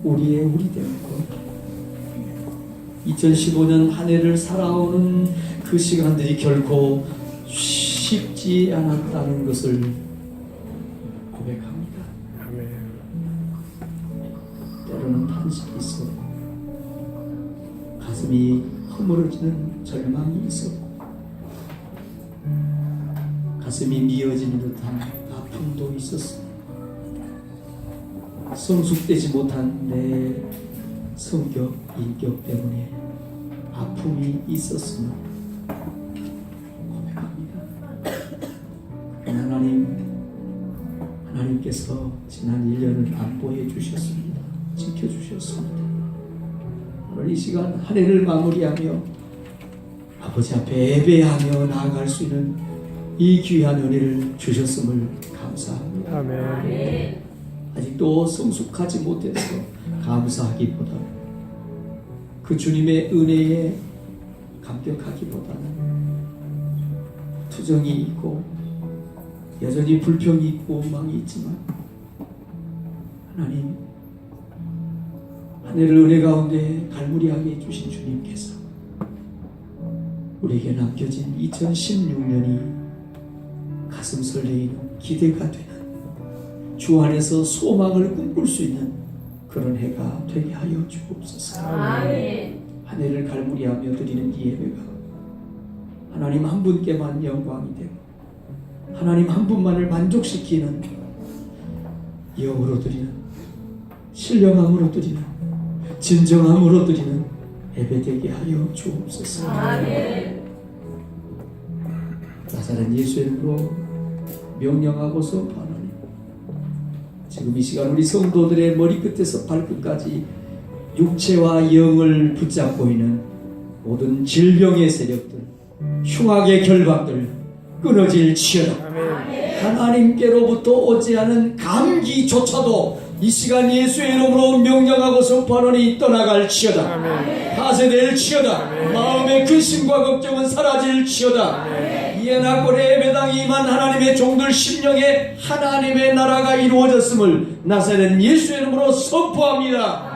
우리의 우리 되는 것. 2015년 한 해를 살아오는 그 시간들이 결코 쉽지 않았다는 것을 고백합니다. 때로는 탄식이 있었고 가슴이 허물어지는 절망이 있었고 가슴이 미어지는 듯한 아픔도 있었습니다. 성숙되지 못한 내 성격, 인격 때문에 아픔이 있었으나 고백합니다. 하나님께서 지난 1년을 안보해 주셨습니다. 지켜주셨습니다. 오늘 이 시간 한 해를 마무리하며 아버지 앞에 예배하며 나아갈 수 있는 이 귀한 은혜를 주셨음을 감사합니다. 아멘. 아직도 성숙하지 못해서 감사하기보다 그 주님의 은혜에 감격하기보다는 투정이 있고 여전히 불평이 있고 원망이 있지만 하나님 한 해를 은혜 가운데 갈무리하게 해주신 주님께서 우리에게 남겨진 2016년이 가슴 설레이는 기대가 되는 주 안에서 소망을 꿈꿀 수 있는 그런 해가 되게 하여 주옵소서. 아멘. 한 해를 갈무리하며 드리는 이 예배가 하나님 한 분께만 영광이 되고 하나님 한 분만을 만족시키는 영으로 드리는 신령함으로 드리는 진정함으로 드리는 예배 되게 하여 주옵소서. 아멘. 나사렛 예수 이름으로 명령하고 선포하노니 지금 이 시간 우리 성도들의 머리끝에서 발끝까지 육체와 영을 붙잡고 있는 모든 질병의 세력들, 흉악의 결박들 끊어질지어다. 하나님께로부터 오지 않은 감기조차도 이 시간 예수의 이름으로 명령하고 선포하노니 떠나갈지어다. 파쇄될지어다. 마음의 근심과 걱정은 사라질지어다. 이에 낙골의 예배당이 임한 하나님의 종들 심령에 하나님의 나라가 이루어졌음을 나사렛 예수의 이름으로 선포합니다.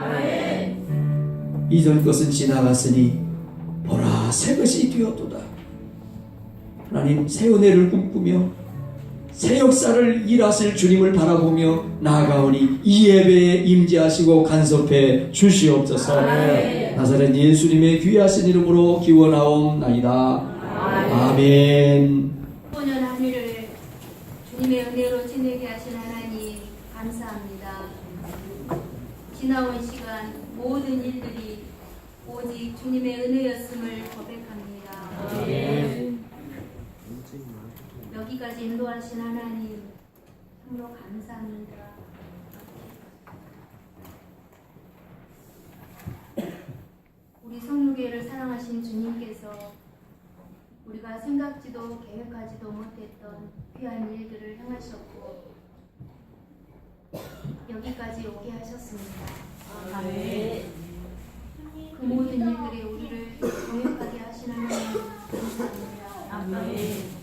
이전 것은 지나갔으니 보라 새 것이 되었도다. 하나님 새 은혜를 꿈꾸며 새 역사를 일하실 주님을 바라보며 나아가오니 이 예배에 임재하시고 간섭해 주시옵소서. 나사렛 예수님의 귀하신 이름으로 기원하옵나이다. 아멘. 5년 한 해를 주님의 은혜로 지내게 하신 하나님 감사합니다. 지나온 시간 모든 일들이 오직 주님의 은혜였음을 고백합니다. 아멘. 여기까지 인도하신 하나님 참으로 감사합니다. 우리 성육교회를 사랑하신 주님께서 우리가 생각지도 계획하지도 못했던 귀한 일들을 행하셨고 여기까지 오게 하셨습니다. 아멘. 그 모든 일들이 우리를 경역하게 하신 하나님 감사합니다. 아멘.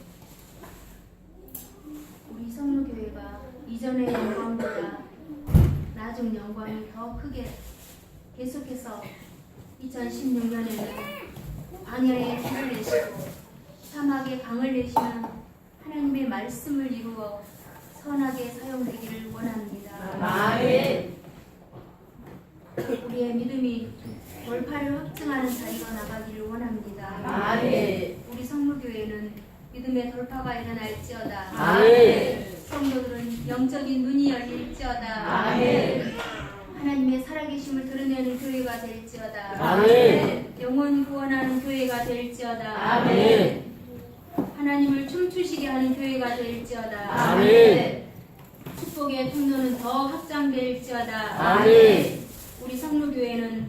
우리 성로교회가 이전의 영광보다 나중 영광이 더 크게 계속해서 2016년에는 광야에 길을 내시고 사막에 강을 내시는 하나님의 말씀을 이루어 선하게 사용되기를 원합니다. 아멘. 우리의 믿음이 돌파를 확증하는 자리가 나가기를 원합니다. 아멘. 우리 성로교회는 믿음의 돌파가 일어날지어다. 아멘. 성도들은 영적인 눈이 열릴지어다. 아멘. 하나님의 살아계심을 드러내는 교회가 될지어다. 아멘. 영혼 구원하는 교회가 될지어다. 아멘. 하나님을 춤추시게 하는 교회가 될지어다. 아멘. 축복의 통로는 더 확장될지어다. 아멘. 우리 성로교회는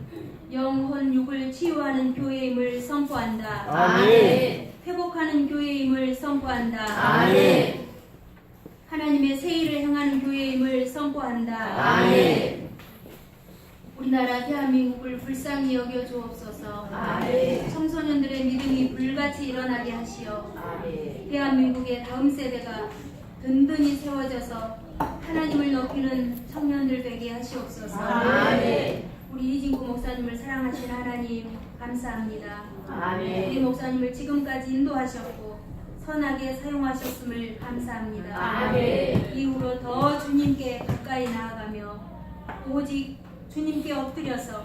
영혼 육을 치유하는 교회임을 선포한다. 아멘. 회복하는 교회임을 선포한다. 아멘. 하나님의 새 일을 행하는 교회임을 선포한다. 아멘. 우리나라 대한민국을 불쌍히 여겨 주옵소서. 아멘. 청소년들의 믿음이 불같이 일어나게 하시어 아멘. 대한민국의 다음 세대가 든든히 세워져서 하나님을 높이는 청년들 되게 하시옵소서. 아멘. 우리 이진구 목사님을 사랑하신 하나님 감사합니다. 아멘. 우리 목사님을 지금까지 인도하셨고 선하게 사용하셨음을 감사합니다. 아멘. 이후로 더 주님께 가까이 나아가며 오직 주님께 엎드려서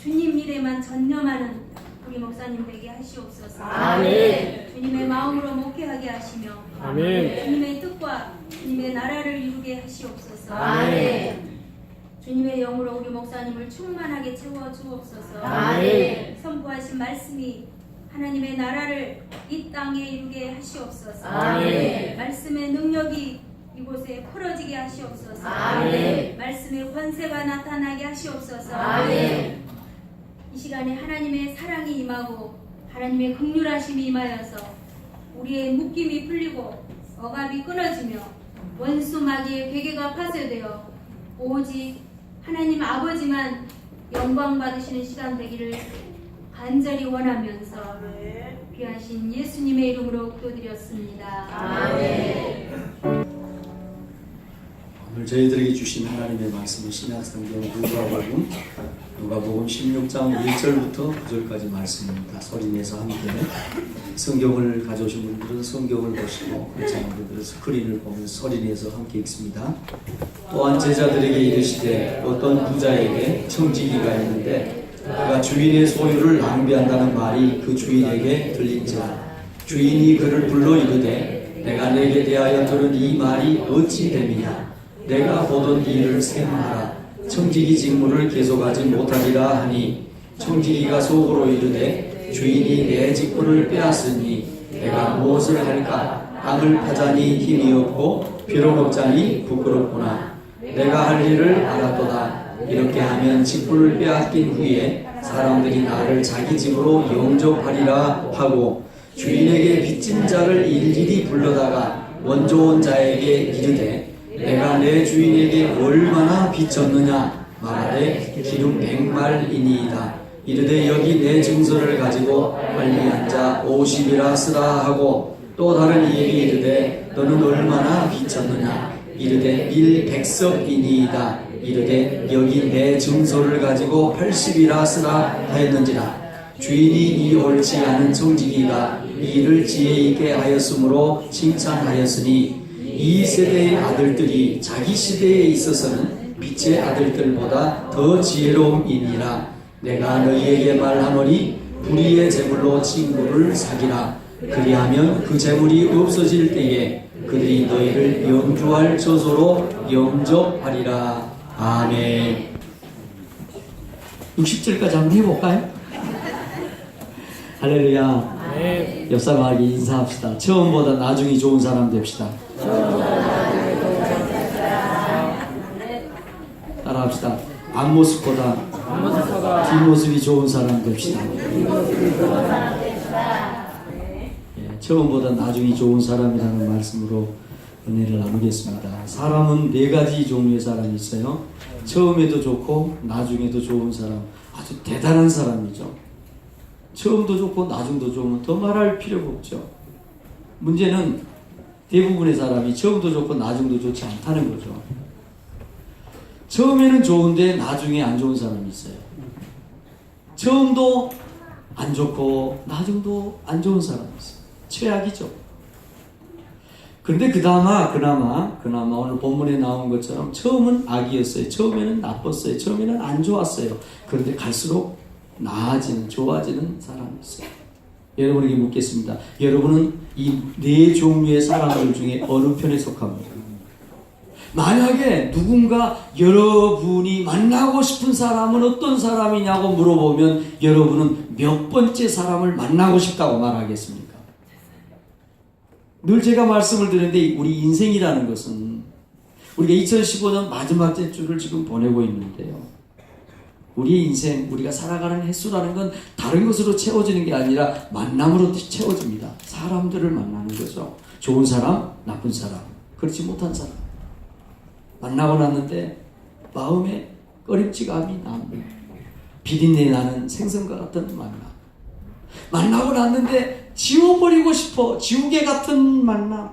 주님 일에만 전념하는 우리 목사님 되게 하시옵소서. 아멘. 주님의 마음으로 목회하게 하시며 아멘. 주님의 뜻과 주님의 나라를 이루게 하시옵소서. 아멘. 주님의 영으로 우리 목사님을 충만하게 채워 주옵소서. 아멘. 선포하신 말씀이 하나님의 나라를 이 땅에 이루게 하시옵소서. 아멘. 말씀의 능력이 이곳에 풀어지게 하시옵소서. 아멘. 말씀의 권세가 나타나게 하시옵소서. 아멘. 이 시간에 하나님의 사랑이 임하고 하나님의 긍휼하심이 임하여서 우리의 묶임이 풀리고 억압이 끊어지며 원수 마귀의 괴계가 파쇄되어 오직 하나님 아버지만 영광 받으시는 시간 되기를 간절히 원하면서 귀하신 예수님의 이름으로 기도드렸습니다. 아멘. 오늘 저희들에게 주신 하나님의 말씀은 신약성경 누가복음 16장 1절부터 9절까지 말씀입니다. 소리내서 함께 성경을 가져오신 분들은 성경을 보시고 그렇지 않은 분들은 스크린을 보면서 소리내서 함께 읽습니다. 또한 제자들에게 이르시되 어떤 부자에게 청지기가 있는데 그가 주인의 소유를 낭비한다는 말이 그 주인에게 들린지라 주인이 그를 불러 이르되 내가 내게 대하여 들은 이 말이 어찌 됨이냐 내가 보던 일을 생각하라 청지기 직무를 계속하지 못하리라 하니 청지기가 속으로 이르되 주인이 내 직분을 빼앗으니 내가 무엇을 할까 땅을 파자니 힘이 없고 비록 없자니 부끄럽구나 내가 할 일을 알았도다 이렇게 하면 직분을 빼앗긴 후에 사람들이 나를 자기 집으로 영접하리라 하고 주인에게 빚진 자를 일일이 불러다가 원조 온 자에게 이르되 내가 내 주인에게 얼마나 빚졌느냐 말하되 기름 100말이니이다 이르되 여기 내 증서를 가지고 빨리 앉아 50이라 쓰라 하고 또 다른 이에게 이르되 너는 얼마나 빚졌느냐 이르되 밀 100석이니이다 이르되 여기 내 증서를 가지고 80이라 쓰라 하였는지라 주인이 이 옳지 않은 청지기가 이 일을 지혜 있게 하였으므로 칭찬하였으니 이 세대의 아들들이 자기 시대에 있어서는 빛의 아들들보다 더 지혜로움이니라 내가 너희에게 말하노니 불의의 재물로 친구를 사기라 그리하면 그 재물이 없어질 때에 그들이 너희를 영주할 처소로 영접하리라. 아멘. 60절까지 한번 해볼까요? 할렐루야. 아멘. 옆 사람에게 인사합시다. 처음보다 나중이 좋은 사람 됩시다. 따라합시다. 앞모습보다 뒷모습이 좋은 사람 됩시다. 예, 처음보다 나중이 좋은 사람이라는 말씀으로 은혜를 나누겠습니다. 사람은 네 가지 종류의 사람이 있어요. 처음에도 좋고 나중에도 좋은 사람, 아주 대단한 사람이죠. 처음도 좋고 나중도 좋으면 더 말할 필요가 없죠. 문제는 대부분의 사람이 처음도 좋고 나중도 좋지 않다는 거죠. 처음에는 좋은데 나중에 안 좋은 사람이 있어요. 처음도 안 좋고 나중도 안 좋은 사람이 있어요. 최악이죠. 그런데 그나마 오늘 본문에 나온 것처럼 처음은 악이었어요. 처음에는 나빴어요. 처음에는 안 좋았어요. 그런데 갈수록 나아지는, 좋아지는 사람이 있어요. 여러분에게 묻겠습니다. 여러분은 이 네 종류의 사람들 중에 어느 편에 속합니까? 만약에 누군가 여러분이 만나고 싶은 사람은 어떤 사람이냐고 물어보면 여러분은 몇 번째 사람을 만나고 싶다고 말하겠습니까? 늘 제가 말씀을 드리는데 우리 인생이라는 것은 우리가 2015년 마지막 주를 지금 보내고 있는데요. 우리의 인생, 우리가 살아가는 횟수라는 건 다른 것으로 채워지는 게 아니라 만남으로 채워집니다. 사람들을 만나는 거죠. 좋은 사람, 나쁜 사람, 그렇지 못한 사람. 만나고 났는데 마음에 꺼림칙함이 나는 비린내 나는 생선과 같은 만남. 만나고 났는데 지워버리고 싶어 지우개 같은 만남.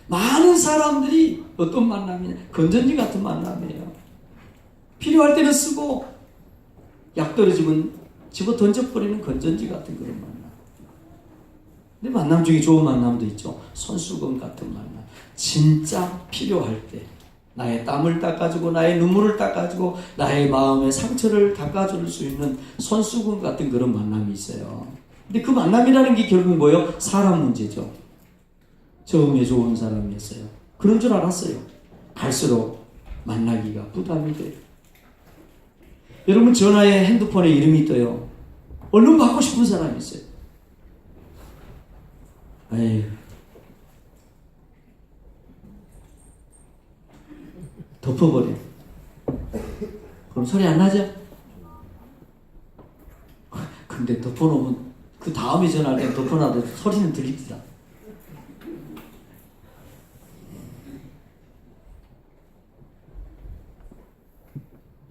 많은 사람들이 어떤 만남이냐? 건전지 같은 만남이에요. 필요할 때는 쓰고 약 떨어지면 집어 던져버리는 건전지 같은 그런 만남. 근데 만남 중에 좋은 만남도 있죠. 손수건 같은 만남. 진짜 필요할 때 나의 땀을 닦아주고 나의 눈물을 닦아주고 나의 마음의 상처를 닦아줄 수 있는 손수건 같은 그런 만남이 있어요. 근데 그 만남이라는 게 결국 뭐예요? 사람 문제죠. 처음에 좋은 사람이었어요. 그런 줄 알았어요. 갈수록 만나기가 부담이 돼요. 여러분 전화에 핸드폰에 이름이 떠요. 얼른 받고 싶은 사람이 있어요. 에이, 덮어버려. 그럼 소리 안 나죠? 근데 덮어놓으면 그 다음에 전화할 때 덮어놔도 소리는 들립니다.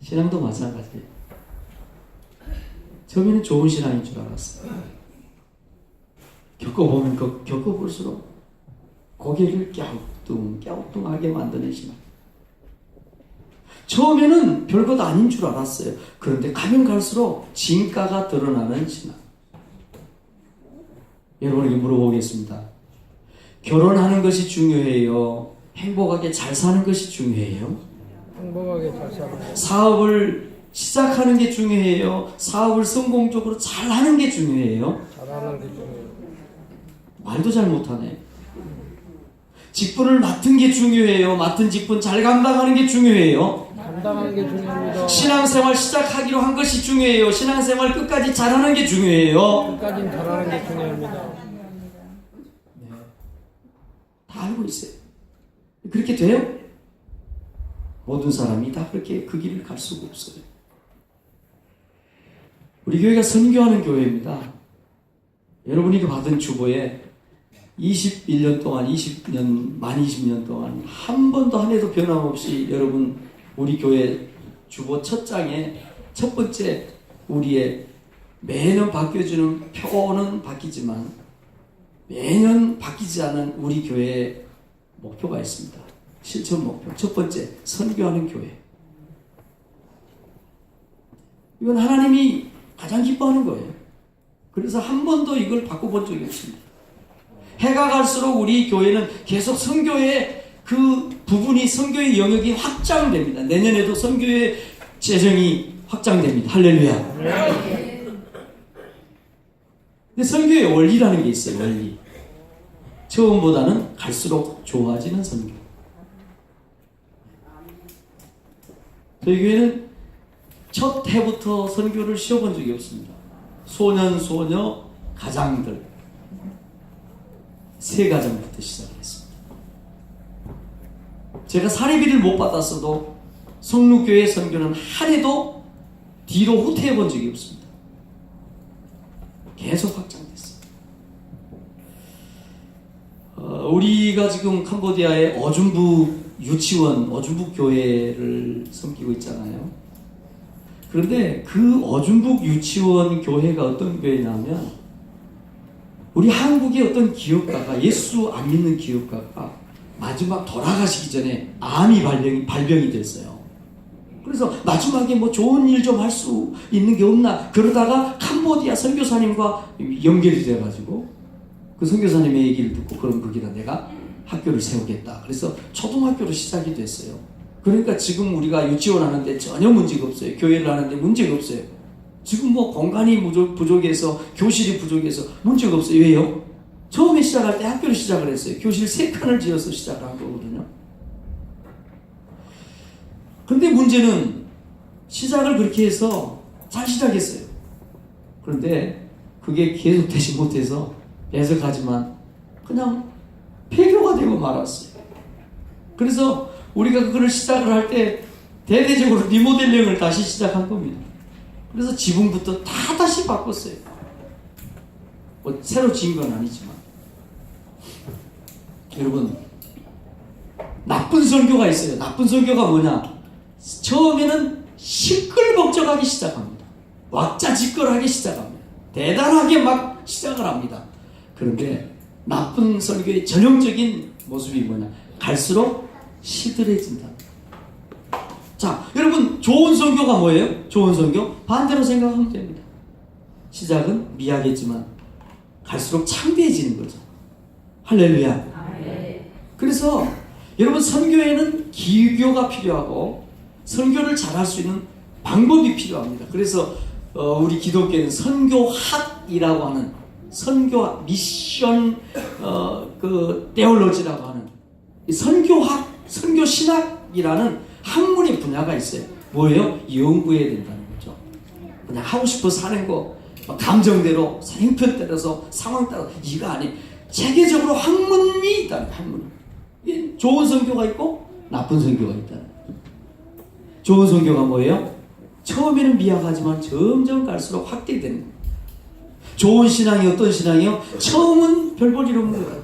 신앙도 마찬가지예요. 처음에는 좋은 신앙인 줄 알았어요. 겪어보면 겪어볼수록 고개를 갸우뚱하게 만드는 신앙. 처음에는 별것 아닌 줄 알았어요. 그런데 가면 갈수록 진가가 드러나는 신앙. 여러분에게 물어보겠습니다. 결혼하는 것이 중요해요? 행복하게 잘 사는 것이 중요해요? 행복하게 잘 살아. 사업을 시작하는 게 중요해요? 사업을 성공적으로 잘하는 게 중요해요? 잘하는 게 중요해요. 말도 잘 못하네. 직분을 맡은 게 중요해요? 맡은 직분 잘 감당하는 게 중요해요? 감당하는 게 중요합니다. 신앙생활 시작하기로 한 것이 중요해요? 신앙생활 끝까지 잘하는 게 중요해요? 끝까지 잘하는 게 중요합니다. 네. 다 알고 있어요. 그렇게 돼요? 모든 사람이 다 그렇게 그 길을 갈 수가 없어요. 우리 교회가 선교하는 교회입니다. 여러분이 받은 주보에 21년 동안, 20년, 만 20년 동안 한 번도 한 해도 변함없이 여러분 우리 교회 주보 첫 장에 첫 번째 우리의 매년 바뀌어주는 표는 바뀌지만 매년 바뀌지 않은 우리 교회의 목표가 있습니다. 실천 목표. 첫 번째, 선교하는 교회. 이건 하나님이 가장 기뻐하는 거예요. 그래서 한 번도 이걸 바꿔본 적이 없습니다. 해가 갈수록 우리 교회는 계속 선교의 그 부분이 선교의 영역이 확장됩니다. 내년에도 선교의 재정이 확장됩니다. 할렐루야. 근데 선교의 원리라는 게 있어요. 원리. 처음보다는 갈수록 좋아지는 선교. 저희 교회는 첫 해부터 선교를 쉬어본 적이 없습니다. 소년, 소녀, 가장들 세 가정부터 시작을 했습니다. 제가 사례비를 못 받았어도 성루교회 선교는 한 해도 뒤로 후퇴해 본 적이 없습니다. 계속 확장됐어요. 우리가 지금 캄보디아의 어준북 유치원, 어준북 교회를 섬기고 있잖아요. 그런데 그 어준북 유치원 교회가 어떤 교회냐면 우리 한국의 어떤 기업가가, 예수 안 믿는 기업가가 마지막 돌아가시기 전에 암이 발병이 됐어요. 그래서 마지막에 뭐 좋은 일 좀 할 수 있는 게 없나 그러다가 캄보디아 선교사님과 연결이 돼가지고 그 선교사님의 얘기를 듣고 그럼 거기다 내가 학교를 세우겠다. 그래서 초등학교로 시작이 됐어요. 그러니까 지금 우리가 유치원 하는데 전혀 문제가 없어요. 교회를 하는데 문제가 없어요. 지금 뭐 공간이 부족해서 교실이 부족해서 문제가 없어요. 왜요? 처음에 시작할 때 학교를 시작을 했어요. 교실 3칸을 지어서 시작을 한 거거든요. 근데 문제는 시작을 그렇게 해서 잘 시작했어요. 그런데 그게 계속되지 못해서 배석하지만 그냥 폐교가 되고 말았어요. 그래서 우리가 그걸 시작을 할 때 대대적으로 리모델링을 다시 시작한 겁니다. 그래서 지붕부터 다 다시 바꿨어요. 뭐 새로 지은 건 아니지만. 여러분, 나쁜 선교가 있어요. 나쁜 선교가 뭐냐? 처음에는 시끌벅적하게 시작합니다. 왁자지껄하게 시작합니다. 대단하게 막 시작을 합니다. 그런데 나쁜 선교의 전형적인 모습이 뭐냐? 갈수록 시들해진다. 자, 여러분, 좋은 선교가 뭐예요? 좋은 선교? 반대로 생각하면 됩니다. 시작은 미약했지만 갈수록 창대해지는 거죠. 할렐루야. 그래서 여러분, 선교에는 기교가 필요하고 선교를 잘할 수 있는 방법이 필요합니다. 그래서 우리 기독교는 선교학이라고 하는 선교 미션 테올로지라고 하는 선교학, 선교신학이라는 학문의 분야가 있어요. 뭐예요? 연구해야 된다는 거죠. 그냥 하고 싶어서 하는 거, 감정대로, 행편 따라서, 상황 따라서 이거 아니. 체계적으로 학문이 있다는 거예요. 학문. 좋은 선교가 있고 나쁜 선교가 있다는 거죠. 좋은 선교가 뭐예요? 처음에는 미약하지만 점점 갈수록 확대되는 거예요. 좋은 신앙이 어떤 신앙이요? 처음은 별 볼 일 없는 것 같아요.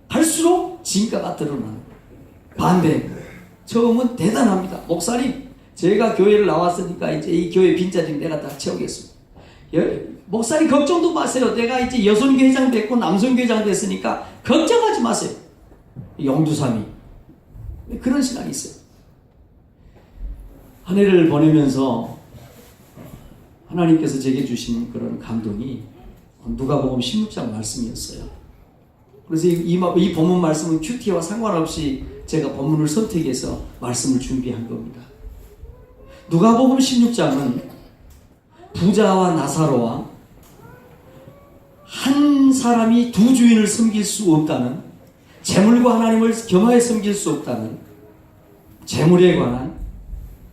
갈수록 진가가 드러나는 거예요. 반대. 처음은 대단합니다. 목사님, 제가 교회를 나왔으니까 이제 이 교회 빈자리 내가 다 채우겠습니다. 목사님 걱정도 마세요. 내가 이제 여선교회장 됐고 남선교회장 됐으니까 걱정하지 마세요. 영두삼위. 그런 신앙이 있어요. 한 해를 보내면서 하나님께서 제게 주신 그런 감동이 누가복음 16장 말씀이었어요. 그래서 이 본문 말씀은 큐티와 상관없이 제가 본문을 선택해서 말씀을 준비한 겁니다. 누가복음 16장은 부자와 나사로와 한 사람이 두 주인을 섬길 수 없다는, 재물과 하나님을 겸하여 섬길 수 없다는 재물에 관한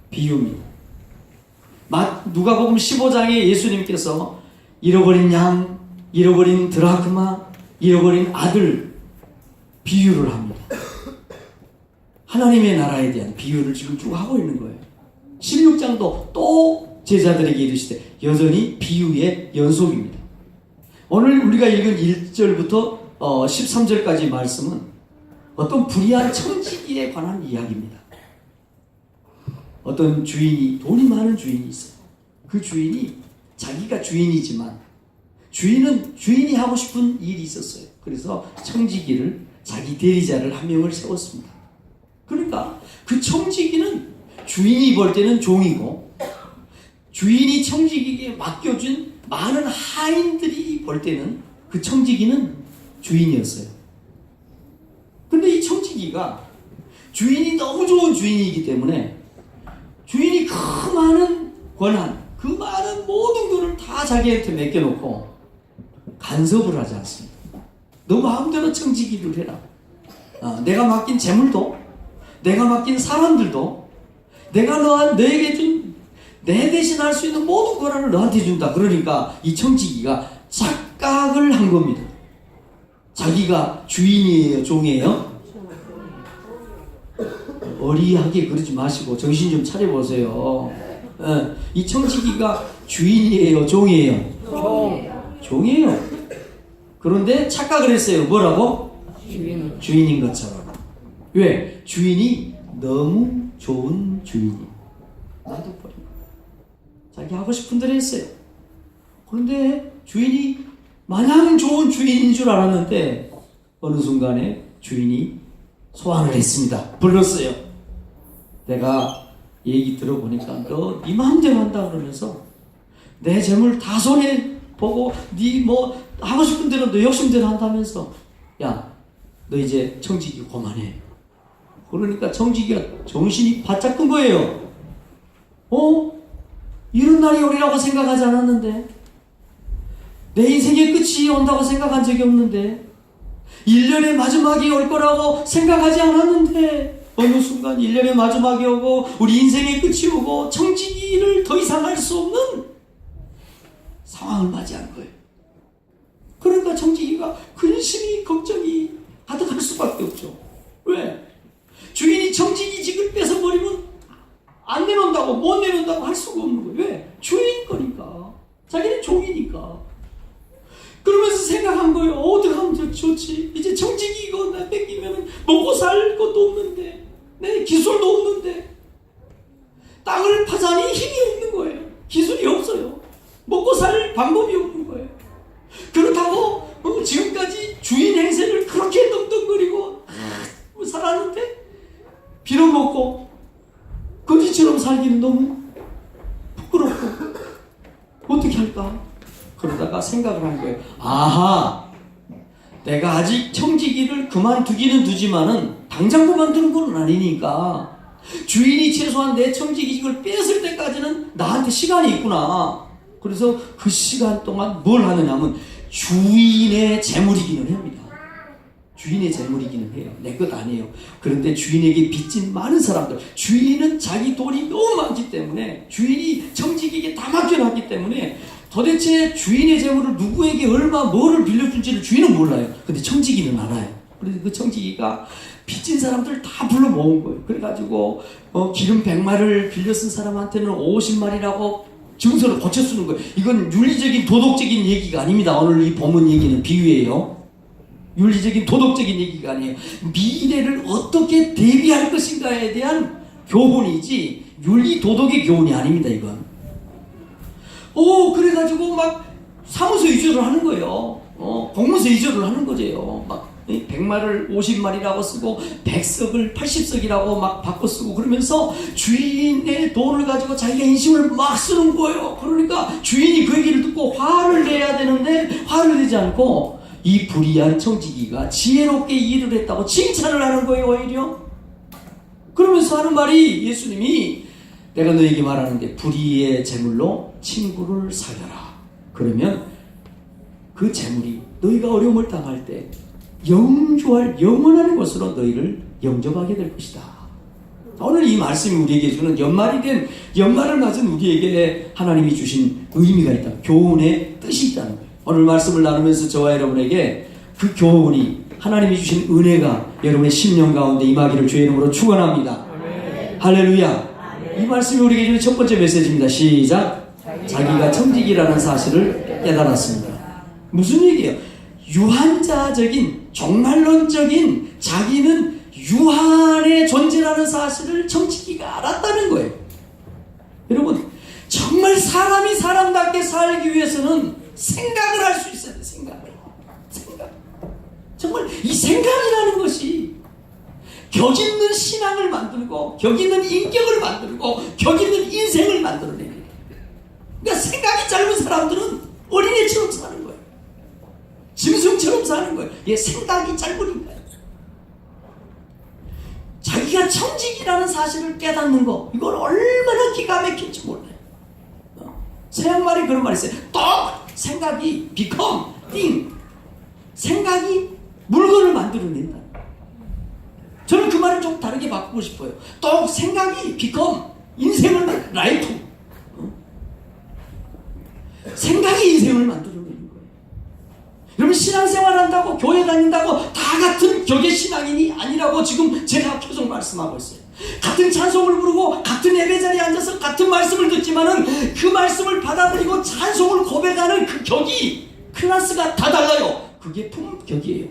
비유입니다. 누가복음 15장에 예수님께서 잃어버린 양, 잃어버린 드라크마, 잃어버린 아들 비유를 합니다. 하나님의 나라에 대한 비유를 지금 쭉 하고 있는 거예요. 16장도 또 제자들에게 이르시되 여전히 비유의 연속입니다. 오늘 우리가 읽은 1절부터 13절까지 말씀은 어떤 불의한 청지기에 관한 이야기입니다. 어떤 주인이, 돈이 많은 주인이 있어요. 그 주인이 자기가 주인이지만 주인이 하고 싶은 일이 있었어요. 그래서 청지기를, 자기 대리자를 한 명을 세웠습니다. 그러니까 그 청지기는 주인이 볼 때는 종이고 주인이 청지기에게 맡겨준 많은 하인들이 볼 때는 그 청지기는 주인이었어요. 근데 이 청지기가 주인이 너무 좋은 주인이기 때문에 주인이 그 많은 권한, 그 많은 모든 것을 다 자기한테 맡겨놓고 간섭을 하지 않습니다. 너 마음대로 청지기를 해라. 내가 맡긴 재물도, 내가 맡긴 사람들도, 내가 너에게 준, 내 대신 할 수 있는 모든 권한을 너한테 준다. 그러니까 이 청지기가 착각을 한 겁니다. 자기가 주인이에요, 종이에요? 어리하게 그러지 마시고 정신 좀 차려보세요. 이 청지기가 주인이에요, 종이에요? 종이에요. 그런데 착각을 했어요. 뭐라고? 주인인 것처럼. 왜? 주인이 너무 좋은 주인이. 놔둬버린 거예요. 자기 하고 싶은 대로 했어요. 그런데 주인이 마냥 좋은 주인인 줄 알았는데 어느 순간에 주인이 소환을 했습니다. 불렀어요. 내가 얘기 들어보니까 너 네 마음대로 한다 그러면서 내 재물 다 손에 보고 네 뭐 하고 싶은 대로 너 욕심대로 한다면서, 야, 너 이제 청지기 그만해. 그러니까 청지기가 정신이 바짝 든 거예요. 이런 날이 오리라고 생각하지 않았는데, 내 인생의 끝이 온다고 생각한 적이 없는데, 1년의 마지막이 올 거라고 생각하지 않았는데, 어느 순간 1년의 마지막이 오고 우리 인생의 끝이 오고 청지기를 더 이상 할 수 없는 상황을 맞이한 거예요. 그러니까 청지기가 근심이, 걱정이 가득할 수밖에 없죠. 왜? 주인이 청지기직을 뺏어버리면 안 내놓는다고, 못 내놓는다고 할 수가 없는 거예요. 왜? 주인 거니까. 자기는 종이니까. 그러면서 생각한 거예요. 어떻게 하면 좋지? 이제 청지기 이거 나 뺏기면 먹고 살 것도 없는데, 내 기술도 없는데, 땅을 파자니 힘이 없는 거예요. 기술이 없어요. 먹고 살 방법이 없는 거예요. 그렇다고 지금까지 주인 행세를 그렇게 떵떵거리고 살기는 너무 부끄럽고 어떻게 할까? 그러다가 생각을 한 거예요. 아하, 내가 아직 청지기를 그만두기는 두지만은 당장 그만두는 건 아니니까 주인이 최소한 내 청지기를 뺐을 때까지는 나한테 시간이 있구나. 그래서 그 시간 동안 뭘 하느냐면 주인의 재물이기는 합니다. 주인의 재물이기는 해요. 내 것 아니에요. 그런데 주인에게 빚진 많은 사람들, 주인은 자기 돈이 너무 많기 때문에, 주인이 청지기에게 다 맡겨놨기 때문에 도대체 주인의 재물을 누구에게 얼마 뭐를 빌려준지를 주인은 몰라요. 근데 청지기는 알아요. 그래서 그 청지기가 빚진 사람들 다 불러 모은 거예요. 그래가지고 기름 100마리를 빌려 쓴 사람한테는 50마리라고 증서를 고쳐 쓰는 거예요. 이건 윤리적인 도덕적인 얘기가 아닙니다. 오늘 이 본문 얘기는 비유예요. 윤리적인 도덕적인 얘기가 아니에요. 미래를 어떻게 대비할 것인가에 대한 교훈이지 윤리 도덕의 교훈이 아닙니다. 이건. 그래가지고 막 사무소 이주를 하는 거예요. 공무소 이주를 하는 거죠. 막 100마리를 50마리라고 쓰고 100석을 80석이라고 막 바꿔 쓰고 그러면서 주인의 돈을 가지고 자기가 인심을 막 쓰는 거예요. 그러니까 주인이 그 얘기를 듣고 화를 내야 되는데 화를 내지 않고 이 불의한 청지기가 지혜롭게 일을 했다고 칭찬을 하는 거예요. 오히려 그러면서 하는 말이, 예수님이 내가 너에게 말하는데 불의의 재물로 친구를 사겨라. 그러면 그 재물이 너희가 어려움을 당할 때 영주할 영원한 것으로 너희를 영접하게 될 것이다. 오늘 이 말씀이 우리에게 주는 연말을 맞은 우리에게 하나님이 주신 의미가 있다. 교훈의 뜻이 있다는 거예요. 오늘 말씀을 나누면서 저와 여러분에게 그 교훈이, 하나님이 주신 은혜가 여러분의 심령 가운데 임하기를 주의 이름으로 축원합니다. 할렐루야. 이 말씀이 우리에게 주는 첫 번째 메시지입니다. 시작. 자기가 청지기라는 사실을 깨달았습니다. 무슨 얘기예요? 유한자적인, 종말론적인 자기는 유한의 존재라는 사실을 청지기가 알았다는 거예요. 여러분, 정말 사람이 사람답게 살기 위해서는 생각을 할 수 있어야 돼요. 생각. 정말 이 생각이라는 것이 격 있는 신앙을 만들고 격 있는 인격을 만들고 격 있는 인생을 만들어내는 거예요. 그러니까 생각이 짧은 사람들은 어린애처럼 사는 거예요. 짐승처럼 사는 거예요. 생각이 짧으니까요. 자기가 청지기라는 사실을 깨닫는 거, 이걸 얼마나 기가 막힐지 몰라요. 서양말에 그런 말이 있어요. 또 생각이 become thing. 생각이 물건을 만들어낸다. 저는 그 말을 좀 다르게 바꾸고 싶어요. 또 생각이 become 인생을 만들어, 라이프. 생각이 인생을 만들어내는 거예요. 여러분, 신앙생활 한다고, 교회 다닌다고 다 같은 격의 신앙인이 아니라고 지금 제가 계속 말씀하고 있어요. 같은 찬송을 부르고 같은 예배 자리에 앉아서 같은 말씀을 듣지만은 그 말씀을 받아들이고 찬송을 고백하는 그 격이, 클래스가 다 달라요. 그게 품격이에요.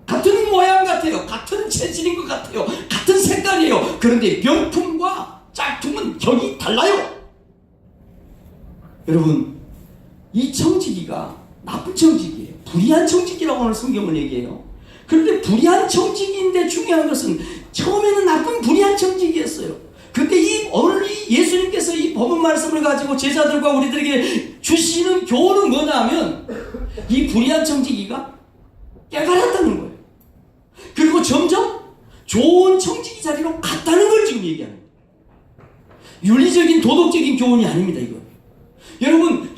같은 모양 같아요. 같은 체질인 것 같아요. 같은 색깔이에요. 그런데 명품과 짝퉁은 격이 달라요. 여러분, 이 청지기가 나쁜 청지기예요. 불의한 청지기라고 하는 성경을 얘기해요. 그런데 불의한 청지기인데 중요한 것은 처음에는 나쁜 불의한 청지기였어요. 근데 오늘 예수님께서 이 법은 말씀을 가지고 제자들과 우리들에게 주시는 교훈은 뭐냐면 이 불의한 청지기가 깨달았다는 거예요. 그리고 점점 좋은 청지기 자리로 갔다는 걸 지금 얘기하는 거예요. 윤리적인 도덕적인 교훈이 아닙니다. 이거.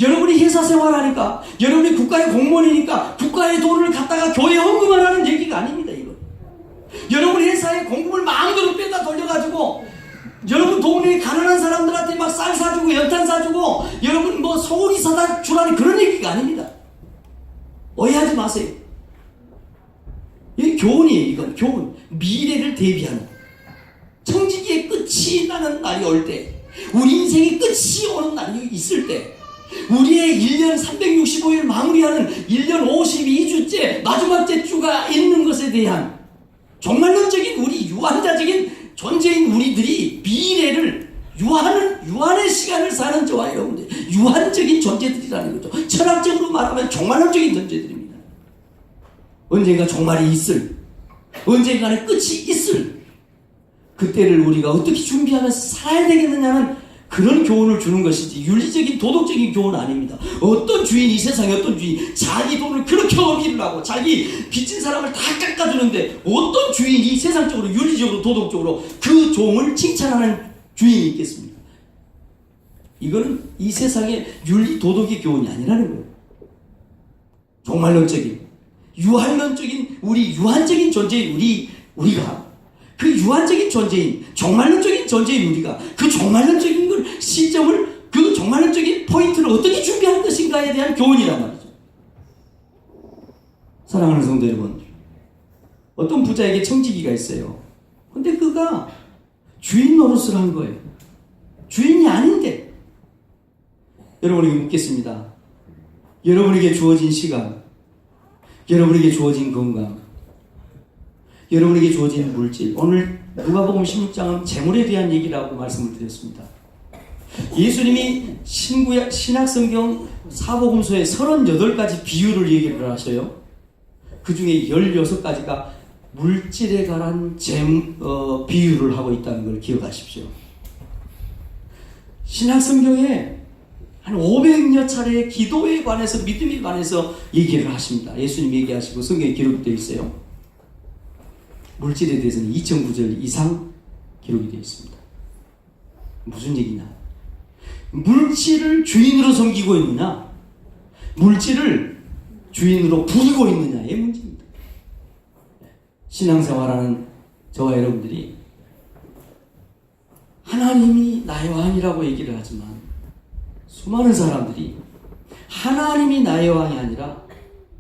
여러분이 회사 생활하니까, 여러분이 국가의 공무원이니까 국가의 돈을 갖다가 교회에 헌금하라는 얘기가 아닙니다. 이거. 여러분 회사에 공금을 마음대로 빼다 돌려가지고 여러분 동네에 가난한 사람들한테 막 쌀 사주고 연탄 사주고 여러분 뭐 소고기 사다 주라는 그런 얘기가 아닙니다. 오해하지 마세요. 이게 교훈이에요. 이건 교훈. 미래를 대비하는. 청지기의 끝이 나는 날이 올 때, 우리 인생의 끝이 오는 날이 있을 때, 우리의 1년 365일 마무리하는 1년 52주째 마지막째 주가 있는 것에 대한 종말론적인 우리 유한자적인 존재인 우리들이 미래를 유한의 시간을 사는 저와 여러분들, 유한적인 존재들이라는 거죠. 철학적으로 말하면 종말론적인 존재들입니다. 언젠가 종말이 있을, 언젠가는 끝이 있을 그때를 우리가 어떻게 준비하면서 살아야 되겠느냐는 그런 교훈을 주는 것이지 윤리적인 도덕적인 교훈 아닙니다. 어떤 주인, 이 세상에 어떤 주인 자기 돈을 그렇게 어기를 하고 자기 빚진 사람을 다 깎아주는데 어떤 주인이 이 세상적으로 윤리적으로 도덕적으로 그 종을 칭찬하는 주인이 있겠습니까? 이거는 이 세상의 윤리 도덕의 교훈이 아니라는 거예요. 종말론적인 유한론적인 우리 유한적인 존재인 우리가 그 유한적인 존재인 종말론적인 존재인 우리가 그 종말론적인 걸 시점을 그 종말론적인 포인트를 어떻게 준비할 것인가에 대한 교훈이란 말이죠. 사랑하는 성도 여러분, 어떤 부자에게 청지기가 있어요. 근데 그가 주인 노릇을 한 거예요. 주인이 아닌데. 여러분에게 묻겠습니다. 여러분에게 주어진 시간, 여러분에게 주어진 건강, 여러분에게 주어진 물질. 오늘 누가복음 16장은 재물에 대한 얘기라고 말씀을 드렸습니다. 예수님이 신약성경 사복음서에 38가지 비유를 얘기를 하셔요. 그 중에 16가지가 물질에 관한 비유를 하고 있다는 걸 기억하십시오. 신약성경에 한 500여 차례의 기도에 관해서 믿음에 관해서 얘기를 하십니다. 예수님 얘기하시고 성경에 기록되어 있어요. 물질에 대해서는 2000구절 이상 기록이 되어 있습니다. 무슨 얘기냐? 물질을 주인으로 섬기고 있느냐? 물질을 주인으로 부리고 있느냐의 문제입니다. 신앙생활하는 저와 여러분들이 하나님이 나의 왕이라고 얘기를 하지만 수많은 사람들이 하나님이 나의 왕이 아니라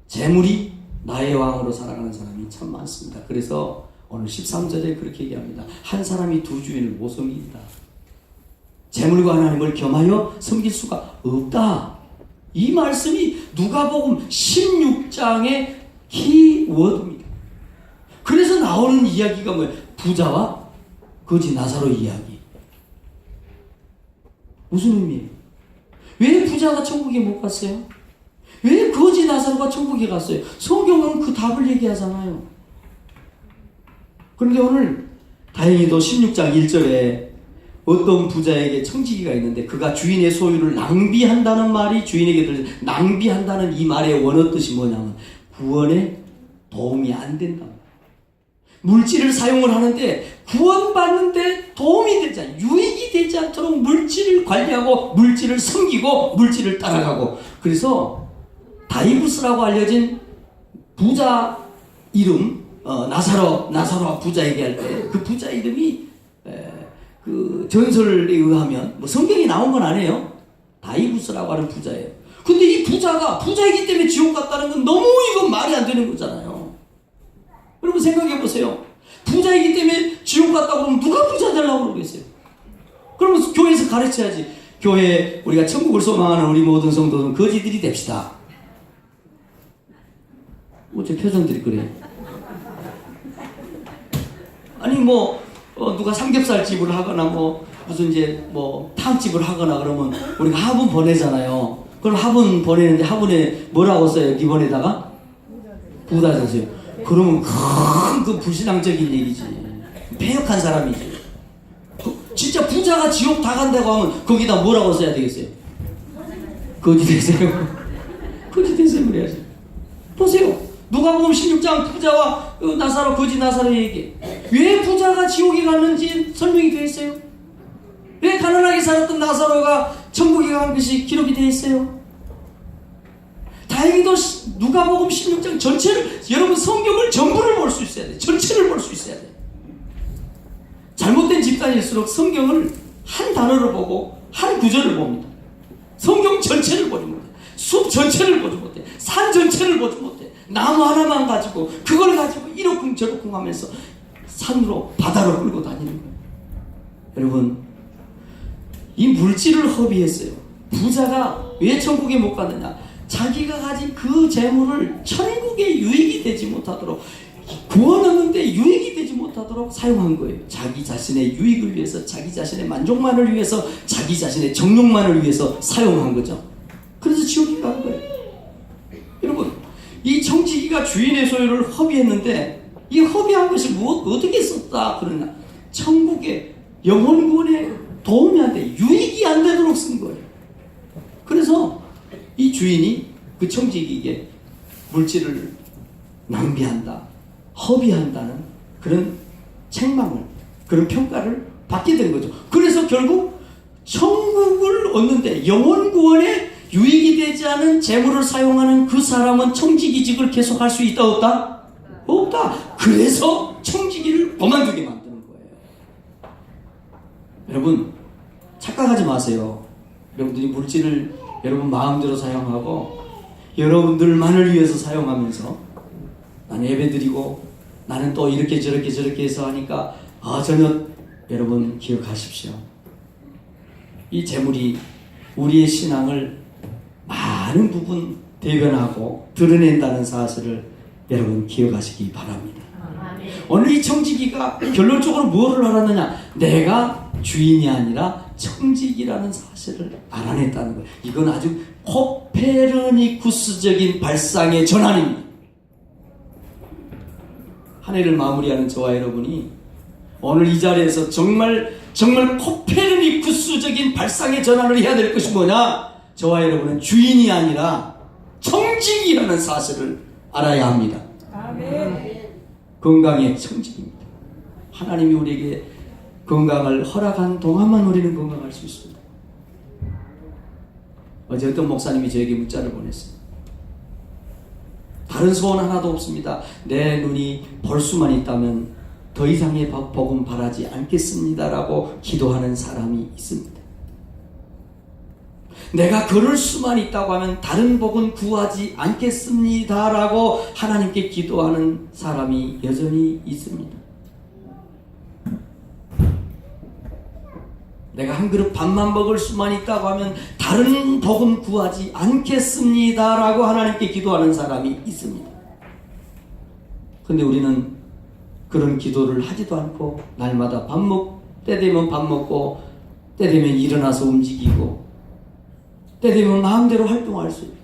재물이 나의 왕으로 살아가는 사람이 참 많습니다. 그래서 오늘 13절에 그렇게 얘기합니다. 한 사람이 두 주인을 못 섬긴다. 재물과 하나님을 겸하여 섬길 수가 없다. 이 말씀이 누가복음 16장의 키워드입니다. 그래서 나오는 이야기가 뭐예요? 부자와 거지 나사로 이야기. 무슨 의미예요? 왜 부자가 천국에 못 갔어요? 왜 거지 나사로가 천국에 갔어요? 성경은 그 답을 얘기하잖아요. 그런데 오늘 다행히도 16장 1절에 어떤 부자에게 청지기가 있는데 그가 주인의 소유를 낭비한다는 말이 주인에게 낭비한다는 이 말의 원어 뜻이 뭐냐면 구원에 도움이 안 된다. 물질을 사용을 하는데 구원받는데 도움이 되지 않아, 유익이 되지 않도록 물질을 관리하고 물질을 섬기고 물질을 따라가고. 그래서 다이부스라고 알려진 부자 이름, 나사로 부자 얘기할 때 그 부자 이름이 그 전설에 의하면 뭐 성경이 나온 건 아니에요. 다이부스라고 하는 부자예요. 근데 이 부자가 부자이기 때문에 지옥 갔다는 건 너무 이건 말이 안 되는 거잖아요. 여러분 생각해 보세요. 부자이기 때문에 지옥 갔다고 그러면 누가 부자 되려고 그러겠어요? 그러면 교회에서 가르쳐야지. 교회 우리가 천국을 소망하는 우리 모든 성도는 거지들이 됩시다. 어째 표정들이 그래? 아니 누가 삼겹살집을 하거나 무슨 이제 탕집을 하거나 그러면 우리가 화분 보내잖아요. 그럼 화분 보내는데 화분에 뭐라고 써요? 기본에다가 부자 되세요. 그러면 그 불신앙적인 얘기지. 패역한 사람이지. 진짜 부자가 지옥 다 간다고 하면 거기다 뭐라고 써야 되겠어요? 거지 되세요. 거지 되세요 그래야지. 보세요. 누가복음 16장 부자와 나사로 거지 나사로 얘기. 왜 부자가 지옥에 갔는지 설명이 되어 있어요. 왜 가난하게 살았던 나사로가 천국에 간 것이 기록이 되어 있어요. 다행히도 누가복음 16장 전체를, 여러분 성경을 전부를 볼 수 있어야 돼. 전체를 볼 수 있어야 돼. 잘못된 집단일수록 성경을 한 단어를 보고 한 구절을 봅니다. 성경 전체를 보지 못해. 숲 전체를 보지 못해. 산 전체를 보지 못해. 나무 하나만 가지고 그걸 가지고 이러쿵 저러쿵 하면서 산으로 바다로 끌고 다니는 거예요. 여러분, 이 물질을 허비했어요. 부자가 왜 천국에 못 갔느냐? 자기가 가진 그 재물을 천국에 유익이 되지 못하도록, 구원 얻는데 유익이 되지 못하도록 사용한 거예요. 자기 자신의 유익을 위해서, 자기 자신의 만족만을 위해서, 자기 자신의 정욕만을 위해서 사용한 거죠. 그래서 지옥에 간 거예요. 여러분, 이 청지기가 주인의 소유를 허비했는데 이 허비한 것이 어떻게 썼다 그러냐? 천국에 영혼 구원에 도움이 안 돼, 유익이 안 되도록 쓴 거예요. 그래서 이 주인이 그 청지기에게 물질을 낭비한다, 허비한다는 그런 책망을, 그런 평가를 받게 된 거죠. 그래서 결국 천국을 얻는데 영혼 구원에 유익이 되지 않은 재물을 사용하는 그 사람은 청지기직을 계속할 수 있다 없다? 없다. 그래서 청지기를 그만두게 만드는 거예요. 여러분 착각하지 마세요. 여러분들이 물질을 여러분 마음대로 사용하고 여러분들만을 위해서 사용하면서 나는 예배드리고 나는 또 이렇게 저렇게 해서 하니까 전혀 여러분 기억하십시오. 이 재물이 우리의 신앙을 많은 부분 대변하고 드러낸다는 사실을 여러분 기억하시기 바랍니다. 오늘 이 청지기가 결론적으로 무엇을 알았느냐? 내가 주인이 아니라 청지기라는 사실을 알아냈다는 거예요. 이건 아주 코페르니쿠스적인 발상의 전환입니다. 한 해를 마무리하는 저와 여러분이 오늘 이 자리에서 정말 코페르니쿠스적인 발상의 전환을 해야 될 것이 뭐냐? 저와 여러분은 주인이 아니라 청지기라는 사실을 알아야 합니다. 아멘. 건강의 청지기입니다. 하나님이 우리에게 건강을 허락한 동안만 우리는 건강할 수 있습니다. 어제 어떤 목사님이 저에게 문자를 보냈어요. 다른 소원 하나도 없습니다. 내 눈이 볼 수만 있다면 더 이상의 복음 바라지 않겠습니다라고 기도하는 사람이 있습니다. 내가 걸을 수만 있다고 하면 다른 복은 구하지 않겠습니다라고 하나님께 기도하는 사람이 여전히 있습니다. 내가 한 그릇 밥만 먹을 수만 있다고 하면 다른 복은 구하지 않겠습니다라고 하나님께 기도하는 사람이 있습니다. 그런데 우리는 그런 기도를 하지도 않고 날마다 때 되면 밥 먹고 때 되면 일어나서 움직이고 때 되면 마음대로 활동할 수 있고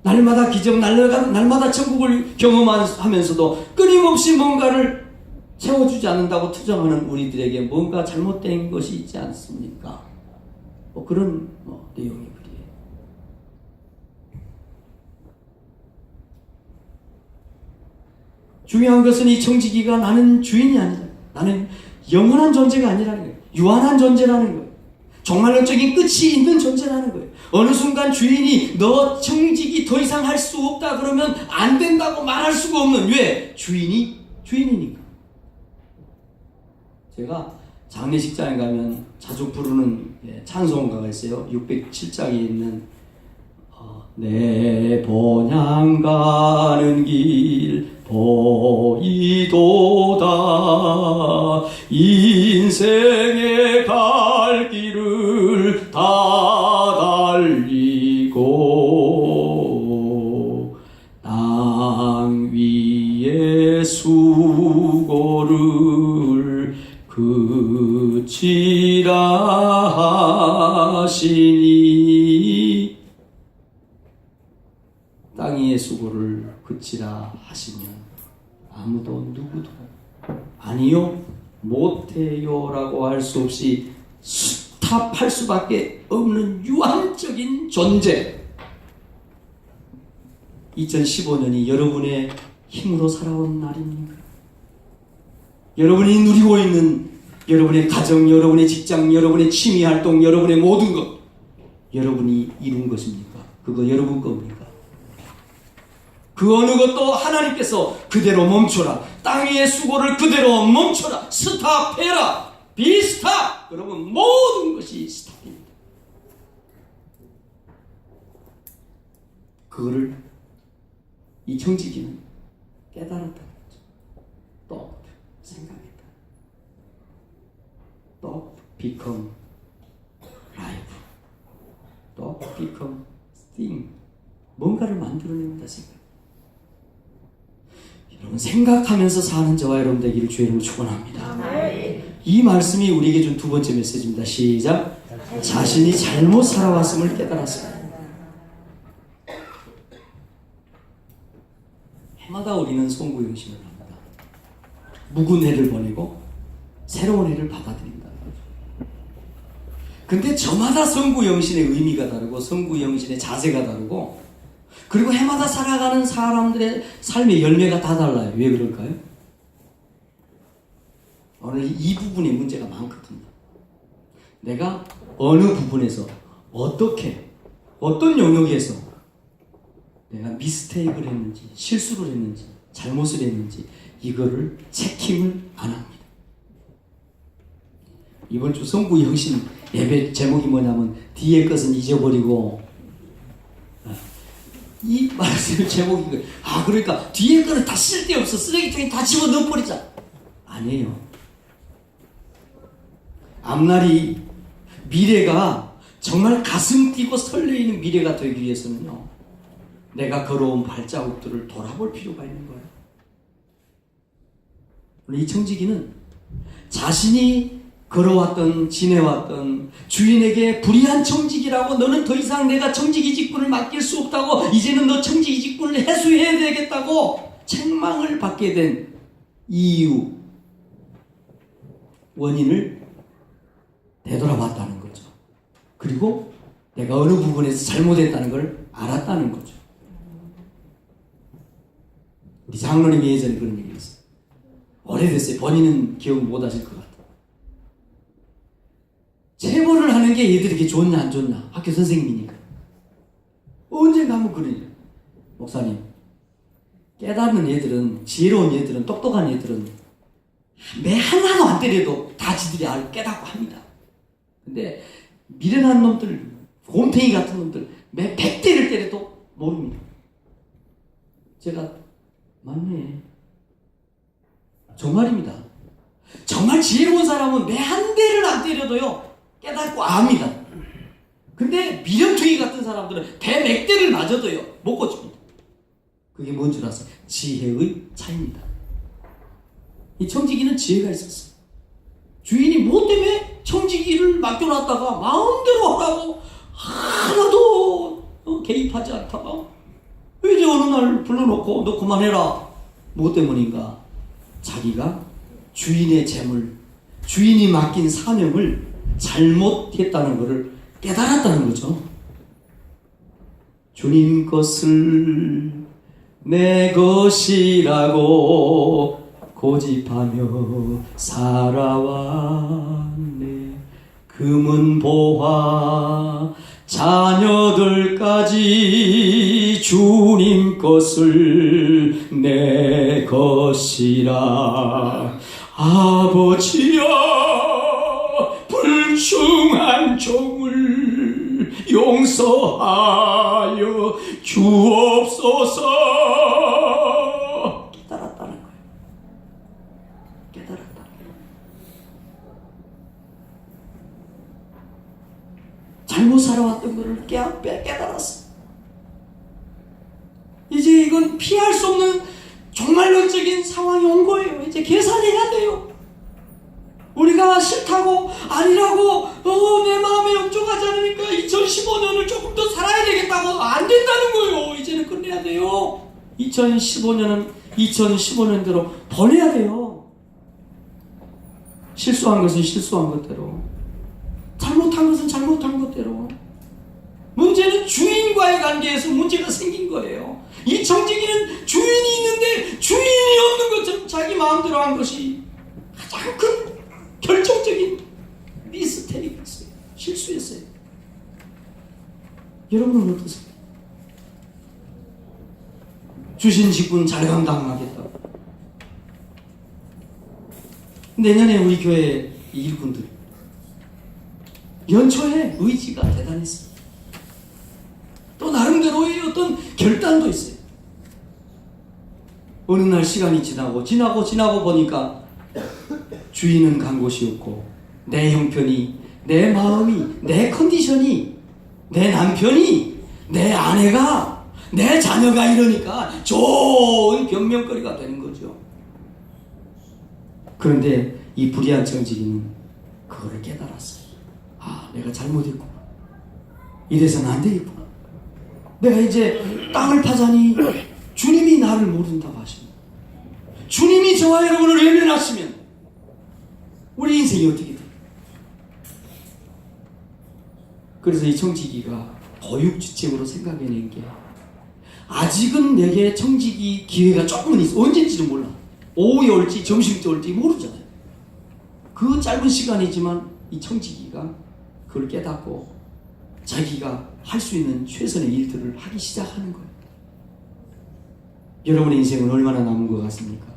날마다 기적, 날마다 천국을 경험하면서도 끊임없이 뭔가를 채워주지 않는다고 투정하는 우리들에게 뭔가 잘못된 것이 있지 않습니까? 그런 내용이 그래요. 중요한 것은 이 청지기가 나는 주인이 아니다, 나는 영원한 존재가 아니라는 거예요. 유한한 존재라는 거예요. 종말론적인 끝이 있는 존재라는 거예요. 어느 순간 주인이 너 청지기 더 이상 할 수 없다 그러면 안 된다고 말할 수가 없는, 왜? 주인이니까. 제가 장례식장에 가면 자주 부르는 찬송가가 있어요. 607장에 있는 내 본향 가는 길 보이도다 인생의 갈 길을 다 달리고 땅 위에 수고를 그치라 하시니 땅 위의 수고를 그치라 하시면 아무도 누구도 아니요 못해요 라고 할 수 없이 스탑할 수밖에 없는 유한적인 존재. 2015년이 여러분의 힘으로 살아온 날입니까? 여러분이 누리고 있는 여러분의 가정, 여러분의 직장, 여러분의 취미활동, 여러분의 모든 것 여러분이 이룬 것입니까? 그거 여러분 겁니까? 그 어느 것도 하나님께서 그대로 멈춰라, 땅 위의 수고를 그대로 멈춰라, 스탑해라, 비스탑. 그러면 모든 것이 스탑입니다. 그거를 이 청지기는 깨달았다는 거죠. 또 생각했다. 또 become life. 또 become thing. 뭔가를 만들어낸다 생각. 여러분 생각하면서 사는 저와 여러분 되기를 주의 이름으로 축원합니다. 이 말씀이 우리에게 준 두 번째 메시지입니다. 시작. 자신이 잘못 살아왔음을 깨달았습니다. 해마다 우리는 송구영신을 합니다. 묵은 해를 보내고 새로운 해를 받아들인다는 거죠. 근데 저마다 성구 영신의 의미가 다르고 성구 영신의 자세가 다르고 그리고 해마다 살아가는 사람들의 삶의 열매가 다 달라요. 왜 그럴까요? 오늘 이 부분에 문제가 많거든요. 내가 어느 부분에서 어떻게 어떤 영역에서 내가 미스테이크를 했는지 실수를 했는지 잘못을 했는지 이거를 체킹을 안 합니다. 이번 주 성구 영신 예배 제목이 뭐냐면 뒤의 것은 잊어버리고 이 말씀 제목이 그러니까 뒤에 거는 다 쓸데없어 쓰레기통에 다 집어넣어버리자 아니에요. 앞날이 미래가 정말 가슴 뛰고 설레이는 미래가 되기 위해서는요 내가 걸어온 발자국들을 돌아볼 필요가 있는 거예요. 오늘 이 청지기는 자신이 걸어왔던 지내왔던 주인에게 불의한 청지기라고 너는 더 이상 내가 청지기 직분을 맡길 수 없다고 이제는 너 청지기 직분을 해소해야 되겠다고 책망을 받게 된 이유 원인을 되돌아봤다는 거죠. 그리고 내가 어느 부분에서 잘못했다는 걸 알았다는 거죠. 우리 장로님이 예전에 그런 얘기 했어요. 오래됐어요. 본인은 기억 못 하실 것 같아요. 체벌을 하는 게 얘들에게 좋냐 안 좋냐 학교 선생님이니까 언젠가 한번 그러냐 목사님 깨닫는 얘들은 지혜로운 얘들은 똑똑한 얘들은 매 하나도 안 때려도 다 지들이 깨닫고 합니다. 근데 미련한 놈들 곰탱이 같은 놈들 매 100대를 때려도 모릅니다. 제가 맞네 정말입니다. 정말 지혜로운 사람은 매 한 대를 안 때려도요 깨닫고 압니다. 근데 미련투기 같은 사람들은 배 100대를 맞아도요 못 고칩니다. 그게 뭔 줄 아세요? 지혜의 차이입니다. 이 청지기는 지혜가 있었어요. 주인이 뭐 때문에 청지기를 맡겨놨다가 마음대로 하라고 하나도 개입하지 않다가 이제 어느 날 불러놓고 너 그만해라. 뭐 때문인가? 자기가 주인의 재물, 주인이 맡긴 사명을 잘못했다는 것을 깨달았다는 거죠. 주님 것을 내 것이라고 고집하며 살아왔네. 금은 보화 자녀들까지 주님 것을 내 것이라. 아버지여 불충한 종을 용서하여 주옵소서. 깨달았다는 거예요. 깨달았다는 거예요. 잘못 살아왔던 것을 깨달았어. 이제 이건 피할 수 없는 종말론적인 상황이 온 거예요. 이제 계산해야 돼요. 우리가 싫다고 아니라고 내 마음에 역종하지 않으니까 2015년을 조금 더 살아야 되겠다고 안 된다는 거예요. 이제는 끝내야 돼요. 2015년은 2015년대로 보내야 돼요. 실수한 것은 실수한 것대로, 잘못한 것은 잘못한 것대로. 문제는 주인과의 관계에서 문제가 생긴 거예요. 이 청지기는 주인이 있는데 주인이 없는 것처럼 자기 마음대로 한 것이 가장 큰 결정적인 미스테이크였어요. 실수였어요. 여러분은 어떠세요? 주신 직분 잘 감당하겠다고. 내년에 우리 교회 일꾼들 연초에 의지가 대단했습니다. 또 나름대로의 어떤 결단도 있어요. 어느 날 시간이 지나고 보니까 주인은 간 곳이 없고 내 형편이, 내 마음이, 내 컨디션이, 내 남편이, 내 아내가, 내 자녀가 이러니까 좋은 변명거리가 되는 거죠. 그런데 이 불의한 청지기는 그거를 깨달았어요. 아, 내가 잘못했구나. 이래서는 안 되겠구나. 내가 이제 땅을 파자니 주님이 나를 모른다고 하십니다. 주님이 저와 여러분을 외면하시면 우리 인생이 어떻게 돼? 그래서 이 청지기가 보육주책으로 생각해낸 게 아직은 내게 청지기 기회가 조금은 있어. 언제인지는 몰라. 오후에 올지 점심 때 올지 모르잖아요. 그 짧은 시간이지만 이 청지기가 그걸 깨닫고 자기가 할 수 있는 최선의 일들을 하기 시작하는 거예요. 여러분의 인생은 얼마나 남은 것 같습니까?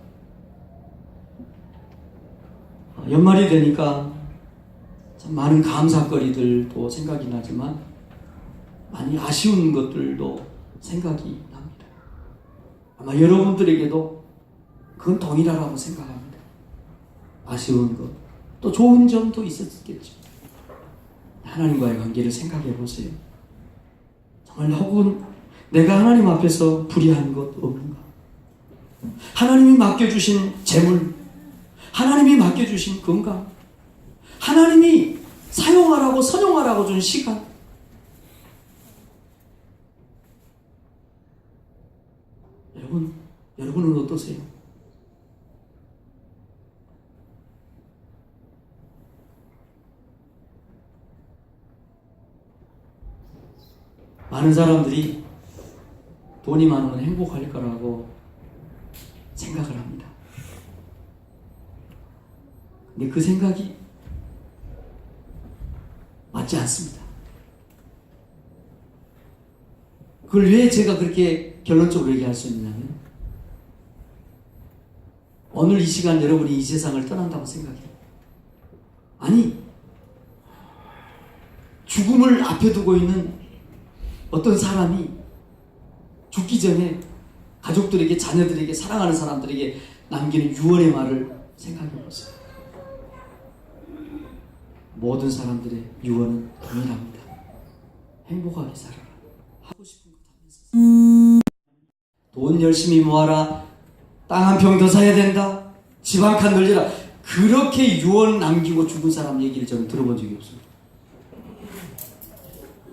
연말이 되니까 참 많은 감사거리들도 생각이 나지만 많이 아쉬운 것들도 생각이 납니다. 아마 여러분들에게도 그건 동일하라고 생각합니다. 아쉬운 것, 또 좋은 점도 있었겠죠. 하나님과의 관계를 생각해 보세요. 정말 혹은 내가 하나님 앞에서 불의한 것 없는가? 하나님이 맡겨주신 재물, 하나님이 맡겨주신 건강, 하나님이 사용하라고 선용하라고 준 시간, 여러분은 어떠세요? 많은 사람들이 돈이 많으면 행복할 거라고 생각을 합니다. 근데 그 생각이 맞지 않습니다. 그걸 왜 제가 그렇게 결론적으로 얘기할 수 있냐면 오늘 이 시간 여러분이 이 세상을 떠난다고 생각해요. 아니, 죽음을 앞에 두고 있는 어떤 사람이 죽기 전에 가족들에게, 자녀들에게, 사랑하는 사람들에게 남기는 유언의 말을 생각해 보세요. 모든 사람들의 유언은 동일합니다. 행복하게 살아라. 하고 싶은 것 하면서. 돈 열심히 모아라. 땅 한 평 더 사야 된다. 집 한 칸 늘려라. 그렇게 유언 남기고 죽은 사람 얘기를 저는 들어본 적이 없습니다.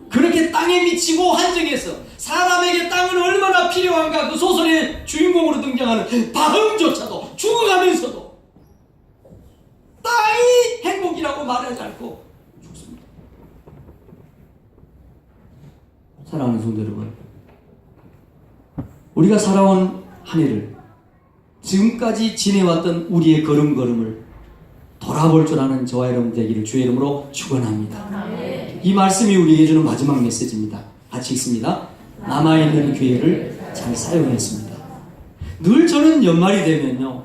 그렇게 땅에 미치고 한정해서 사람에게 땅은 얼마나 필요한가 그 소설의 주인공으로 등장하는 바흥조차도 죽어가면서도 땅이 행복이라고 말하지 않고 죽습니다. 사랑하는 성도 여러분, 우리가 살아온 한 해를, 지금까지 지내왔던 우리의 걸음걸음을 돌아볼 줄 아는 저와 여러분 되기를 주의 이름으로 축원합니다. 이 말씀이 우리에게 주는 마지막 메시지입니다. 같이 읽습니다. 남아있는 기회를 잘 사용했습니다. 늘 저는 연말이 되면요,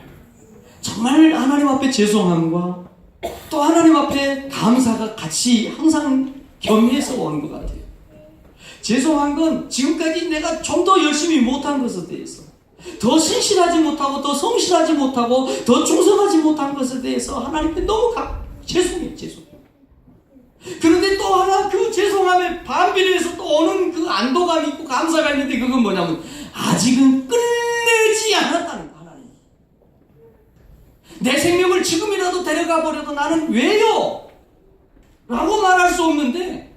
정말 하나님 앞에 죄송함과 또 하나님 앞에 감사가 같이 항상 겸해서 오는 것 같아요. 죄송한 건 지금까지 내가 좀 더 열심히 못한 것에 대해서, 더 신실하지 못하고 더 성실하지 못하고 더 충성하지 못한 것에 대해서 하나님께 너무 죄송해요. 그런데 또 하나 그 죄송함에 반비례해서 또 오는 그 안도감이 있고 감사가 있는데 그건 뭐냐면 아직은 끝내지 않았다는 거. 하나님, 내 생명을 지금이라도 데려가 버려도 나는 왜요? 라고 말할 수 없는데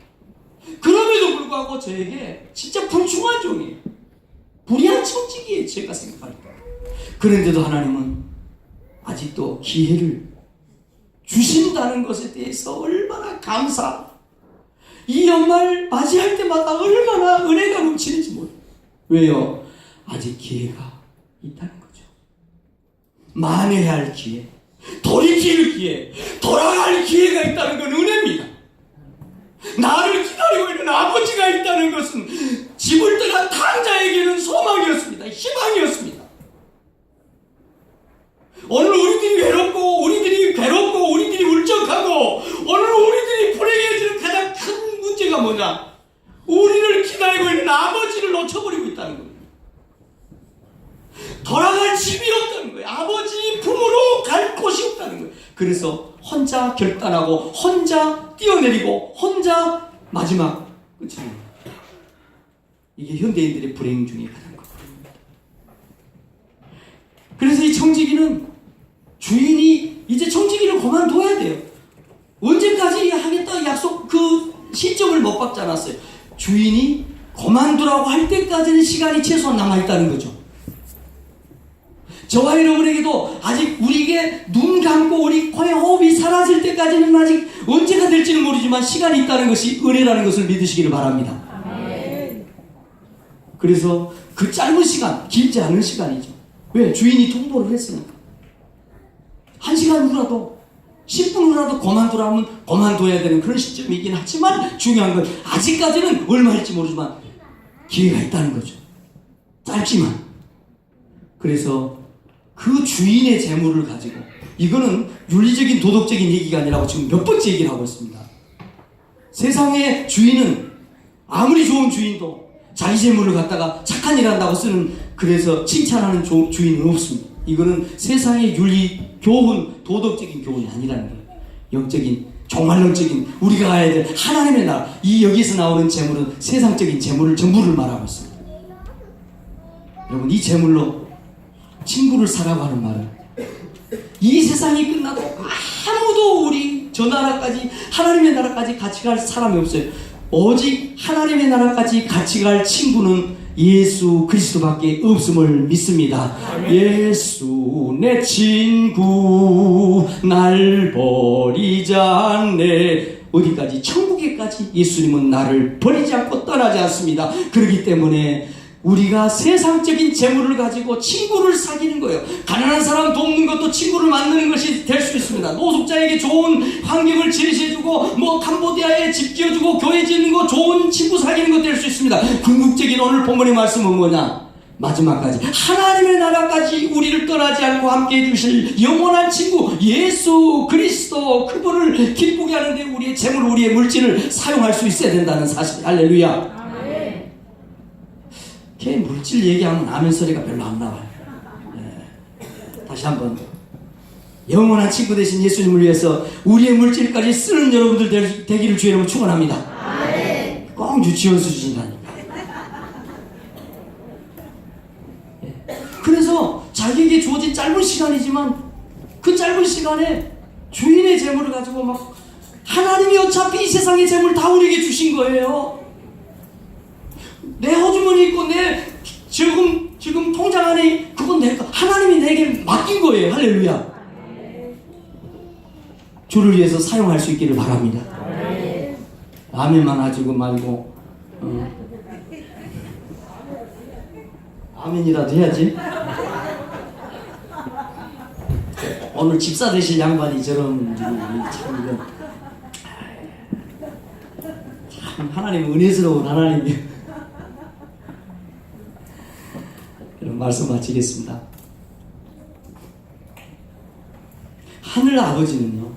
그럼에도 불구하고 저에게 진짜 불충한 종이에요. 불의한 청지기에 제가 생각할 때. 그런데도 하나님은 아직도 기회를 주신다는 것에 대해서 얼마나 감사, 이 연말 맞이할 때마다 얼마나 은혜가 넘치는지 모르겠어요. 왜요? 아직 기회가 있다는 거죠. 만회해야 할 기회, 돌이킬 기회, 돌아갈 기회가 있다는 건 은혜입니다. 나를 기다리고 있는 아버지가 있다는 것은 집을 떠난 탕자에게는 소망이었습니다. 희망이었습니다. 오늘 우리들이 외롭고 우리들이 괴롭고 우리들이 울적하고 오늘 우리들이 불행해지는 가장 큰 문제가 뭐냐? 우리를 기다리고 있는 아버지를 놓쳐버리고 있다는 겁니다. 돌아갈 집이 없다는 거예요. 아버지 품으로 갈 곳이 없다는 거예요. 그래서 혼자 결단하고 혼자 뛰어내리고 혼자 마지막 끝입니다. 이게 현대인들의 불행 중에 가장 큰 불행입니다. 그래서 이 청지기는 주인이 이제 청지기를 그만둬야 돼요. 언제까지 하겠다 약속 그 시점을 못 받지 않았어요. 주인이 그만두라고 할 때까지는 시간이 최소한 남아있다는 거죠. 저와 여러분에게도 아직 우리에게 눈 감고 우리 코의 호흡이 사라질 때까지는 아직 언제가 될지는 모르지만 시간이 있다는 것이 은혜라는 것을 믿으시기를 바랍니다. 그래서 그 짧은 시간, 길지 않은 시간이죠. 왜? 주인이 통보를 했으니까. 1시간 후라도 10분 후라도 그만두라면 그만둬야 되는 그런 시점이긴 하지만 중요한 건 아직까지는 얼마일지 모르지만 기회가 있다는 거죠. 짧지만. 그래서 그 주인의 재물을 가지고, 이거는 윤리적인 도덕적인 얘기가 아니라고 지금 몇 번째 얘기를 하고 있습니다. 세상의 주인은 아무리 좋은 주인도 자기 재물을 갖다가 착한 일 한다고 쓰는, 그래서 칭찬하는 주인은 없습니다. 이거는 세상의 윤리, 교훈, 도덕적인 교훈이 아니라는 거예요. 영적인, 종말론적인, 우리가 가야 될 하나님의 나라. 이 여기서 나오는 재물은 세상적인 재물을 전부를 말하고 있습니다. 여러분, 이 재물로 친구를 사라고 하는 말은 이 세상이 끝나도 아무도 우리 저 나라까지, 하나님의 나라까지 같이 갈 사람이 없어요. 오직 하나님의 나라까지 같이 갈 친구는 예수 그리스도밖에 없음을 믿습니다. 예수 내 친구 날 버리지 않네. 어디까지? 천국에까지 예수님은 나를 버리지 않고 떠나지 않습니다. 그렇기 때문에 우리가 세상적인 재물을 가지고 친구를 사귀는 거예요. 가난한 사람 돕는 것도 친구를 만드는 것이 될 수 있습니다. 노숙자에게 좋은 환경을 제시해주고, 캄보디아에 집 지어주고, 교회 짓는 거 좋은 친구 사귀는 것 될 수 있습니다. 궁극적인 오늘 본문의 말씀은 뭐냐? 마지막까지 하나님의 나라까지 우리를 떠나지 않고 함께 해주실 영원한 친구 예수 그리스도, 그분을 기쁘게 하는데 우리의 재물, 우리의 물질을 사용할 수 있어야 된다는 사실. 할렐루야. 걔 물질 얘기하면 아멘 소리가 별로 안 나와요. 다시 한번, 영원한 친구 되신 예수님을 위해서 우리의 물질까지 쓰는 여러분들 되기를 주의 이름으로 축원합니다. 꼭 유치원 수준이라니까. 그래서 자기에게 주어진 짧은 시간이지만 그 짧은 시간에 주인의 재물을 가지고 막, 하나님이 어차피 이 세상의 재물 다 우리에게 주신 거예요. 내 호주머니 있고 내 지금 통장 안에, 그건 내가, 하나님이 내게 맡긴 거예요. 할렐루야. 주를 위해서 사용할 수 있기를 바랍니다. 아멘만 하지고 말고 아멘이라도 해야지. 오늘 집사 되실 양반이 저런, 참 하나님 은혜스러운 하나님이에요. 말씀 마치겠습니다. 하늘 아버지는요,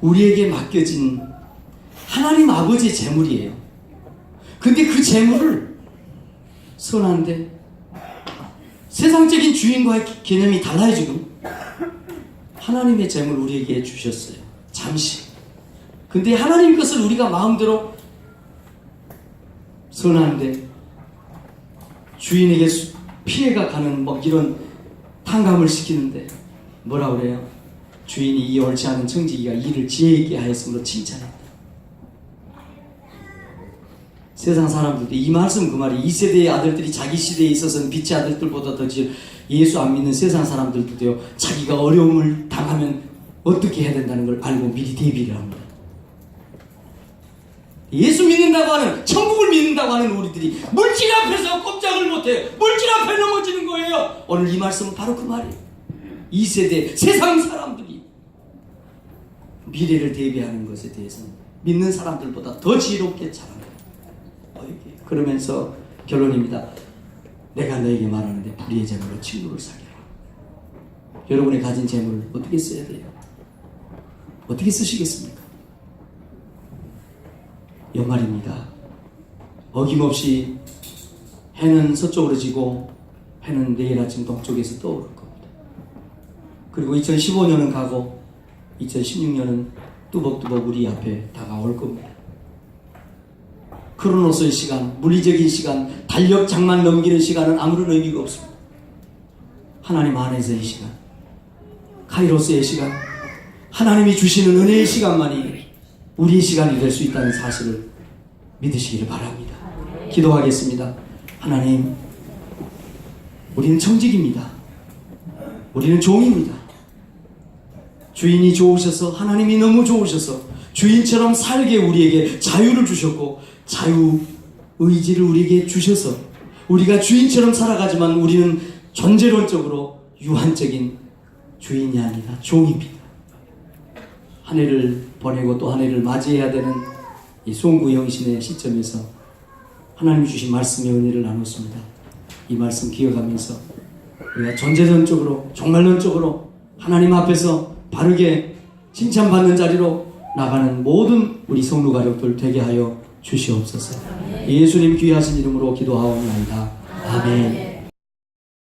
우리에게 맡겨진 하나님 아버지의 재물이에요. 근데 그 재물을 선한데, 세상적인 주인과의 개념이 달라요. 지금 하나님의 재물 우리에게 주셨어요. 잠시. 근데 하나님 것을 우리가 마음대로 선한데 주인에게 피해가 가는 이런 탕감을 시키는데 뭐라 그래요? 주인이 이 옳지 않은 청지기가 이를 지혜 있게 하였으므로 칭찬했다. 세상 사람들도 이 말씀, 그 말이, 이 세대의 아들들이 자기 시대에 있어서는 빛의 아들들보다 더 예수 안 믿는 세상 사람들도요, 자기가 어려움을 당하면 어떻게 해야 된다는 걸 알고 미리 대비를 합니다. 예수 믿는다고 하는, 천국을 믿는다고 하는 우리들이 물질 앞에서 꼼짝을 못해요. 물질 앞에 넘어지는 거예요. 오늘 이 말씀은 바로 그 말이에요. 이 세대 세상 사람들이 미래를 대비하는 것에 대해서는 믿는 사람들보다 더 지혜롭게 자랍니다. 그러면서 결론입니다. 내가 너에게 말하는데 불의의 재물로 친구를 사귀라. 여러분이 가진 재물을 어떻게 써야 돼요? 어떻게 쓰시겠습니까? 연말입니다. 어김없이 해는 서쪽으로 지고 해는 내일 아침 동쪽에서 떠오를 겁니다. 그리고 2015년은 가고 2016년은 뚜벅뚜벅 우리 앞에 다가올 겁니다. 크로노스의 시간, 물리적인 시간, 달력장만 넘기는 시간은 아무런 의미가 없습니다. 하나님 안에서의 시간, 카이로스의 시간, 하나님이 주시는 은혜의 시간만이 우리의 시간이 될 수 있다는 사실을 믿으시기를 바랍니다. 기도하겠습니다. 하나님, 우리는 청직입니다. 우리는 종입니다. 주인이 좋으셔서, 하나님이 너무 좋으셔서 주인처럼 살게 우리에게 자유를 주셨고, 자유 의지를 우리에게 주셔서 우리가 주인처럼 살아가지만 우리는 존재론적으로 유한적인 주인이 아니라 종입니다. 한 해를 보내고 또 한 해를 맞이해야 되는 이 송구영신의 시점에서 하나님이 주신 말씀의 은혜를 나눴습니다. 이 말씀 기억하면서 우리가 존재론적으로, 종말론적으로 하나님 앞에서 바르게 칭찬받는 자리로 나가는 모든 우리 성도 가족들 되게 하여 주시옵소서. 예수님 귀하신 이름으로 기도하옵나이다. 아멘.